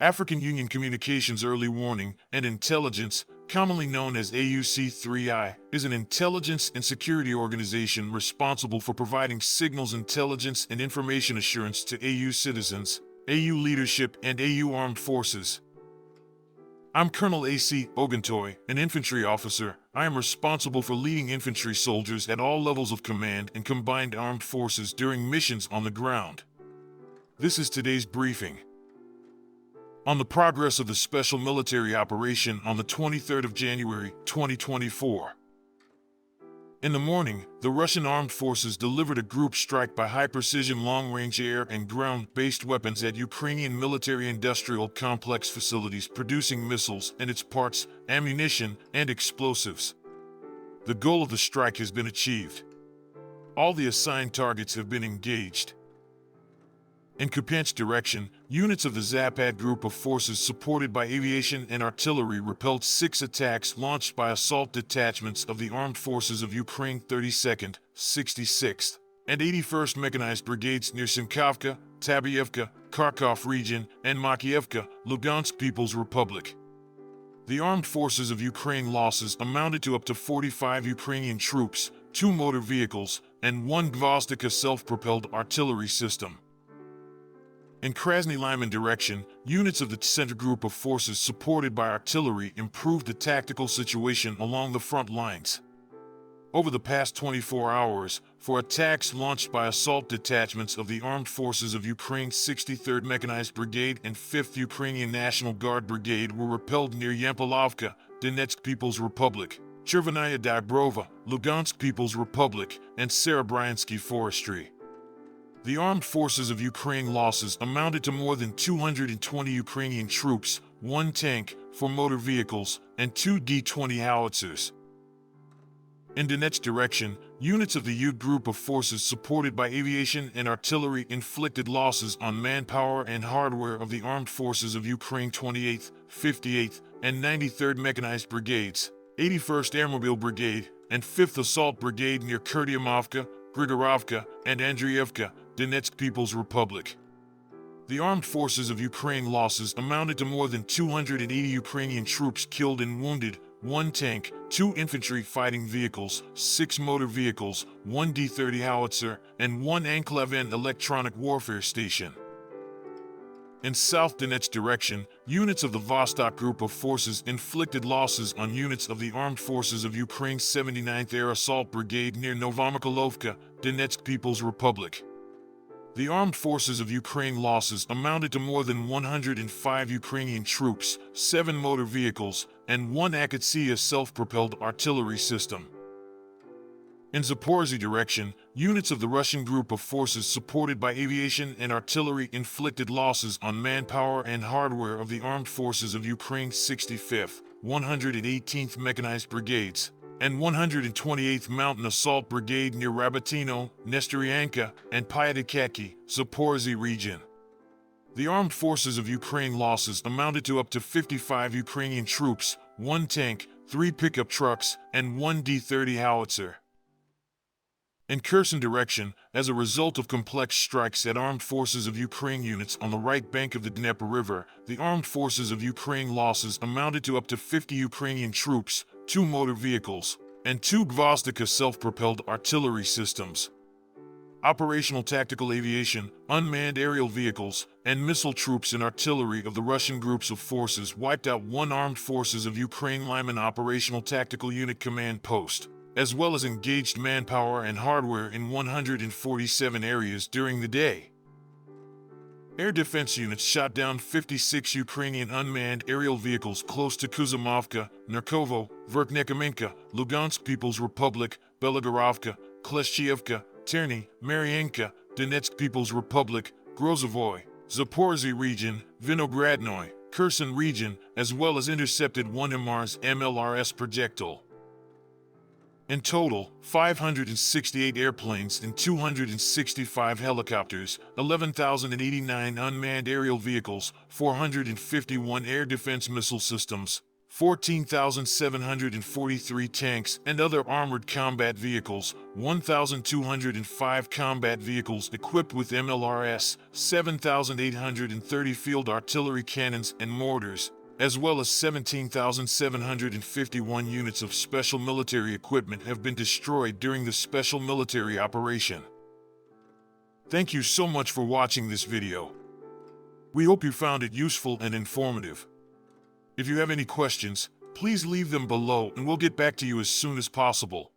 African Union Communications Early Warning and Intelligence, commonly known as AUC3I, is an intelligence and security organization responsible for providing signals intelligence and information assurance to AU citizens, AU leadership, and AU armed forces. I'm Colonel A.C. Oguntoye, an infantry officer. I am responsible for leading infantry soldiers at all levels of command and combined armed forces during missions on the ground. This is today's briefing. On the progress of the special military operation on the 23rd of January, 2024. In the morning, the Russian armed forces delivered a group strike by high-precision long-range air and ground-based weapons at Ukrainian military-industrial complex facilities producing missiles and its parts, ammunition, and explosives. The goal of the strike has been achieved. All the assigned targets have been engaged. In Kupyansk direction, units of the Zaporozhye group of forces supported by aviation and artillery repelled 6 attacks launched by assault detachments of the Armed Forces of Ukraine 32nd, 66th, and 81st Mechanized Brigades near Simkovka, Tabyevka, Kharkov region, and Makiivka, Lugansk People's Republic. The Armed Forces of Ukraine losses amounted to up to 45 Ukrainian troops, 2 motor vehicles, and 1 Gvozdika self-propelled artillery system. In Krasny Liman direction, units of the center group of forces supported by artillery improved the tactical situation along the front lines. Over the past 24 hours, 4 attacks launched by assault detachments of the Armed Forces of Ukraine 63rd Mechanized Brigade and 5th Ukrainian National Guard Brigade were repelled near Yampolovka, Donetsk People's Republic, Chervenaya Dybrova, Lugansk People's Republic, and Serebryansky Forestry. The Armed Forces of Ukraine losses amounted to more than 220 Ukrainian troops, 1 tank, 4 motor vehicles, and 2 D-20 howitzers. In Donetsk direction, units of the U group of forces supported by aviation and artillery inflicted losses on manpower and hardware of the Armed Forces of Ukraine 28th, 58th, and 93rd Mechanized Brigades, 81st Airmobile Brigade, and 5th Assault Brigade near Kurdiamovka, Grigorovka, and Andriivka, Donetsk People's Republic. The Armed Forces of Ukraine losses amounted to more than 280 Ukrainian troops killed and wounded, 1 tank, 2 infantry fighting vehicles, 6 motor vehicles, 1 D-30 howitzer, and 1 Anklavin electronic warfare station. In South Donetsk direction, units of the Vostok group of forces inflicted losses on units of the Armed Forces of Ukraine's 79th Air Assault Brigade near Novomykolovka, Donetsk People's Republic. The Armed Forces of Ukraine losses amounted to more than 105 Ukrainian troops, 7 motor vehicles, and 1 Akatsiya self-propelled artillery system. In Zaporozhye direction, units of the Russian group of forces supported by aviation and artillery inflicted losses on manpower and hardware of the Armed Forces of Ukraine 65th, 118th Mechanized Brigades, and 128th Mountain Assault Brigade near Rabatino, Nestoryanka, and Pyatikaki, Zaporozhye region. The Armed Forces of Ukraine losses amounted to up to 55 Ukrainian troops, 1 tank, 3 pickup trucks, and 1 D-30 howitzer. In Kherson direction, as a result of complex strikes at Armed Forces of Ukraine units on the right bank of the Dnieper River, the Armed Forces of Ukraine losses amounted to up to 50 Ukrainian troops, 2 motor vehicles, and 2 Gvozdika self-propelled artillery systems. Operational tactical aviation, unmanned aerial vehicles, and missile troops and artillery of the Russian groups of forces wiped out 1 Armed Forces of Ukraine Liman Operational Tactical Unit Command Post, as well as engaged manpower and hardware in 147 areas during the day. Air defense units shot down 56 Ukrainian unmanned aerial vehicles close to Kuzymovka, Narkovo, Verkhnekamenka, Lugansk People's Republic, Belagorovka, Kleshchiivka, Terny, Marienka, Donetsk People's Republic, Grozovoy, Zaporozhye region, Vinogradnoy, Kherson region, as well as intercepted 1 MRS MLRS projectile. In total, 568 airplanes and 265 helicopters, 11,089 unmanned aerial vehicles, 451 air defense missile systems, 14,743 tanks and other armored combat vehicles, 1,205 combat vehicles equipped with MLRS, 7,830 field artillery cannons and mortars, as well as 17,751 units of special military equipment have been destroyed during the special military operation. Thank you so much for watching this video. We hope you found it useful and informative. If you have any questions, please leave them below and we'll get back to you as soon as possible.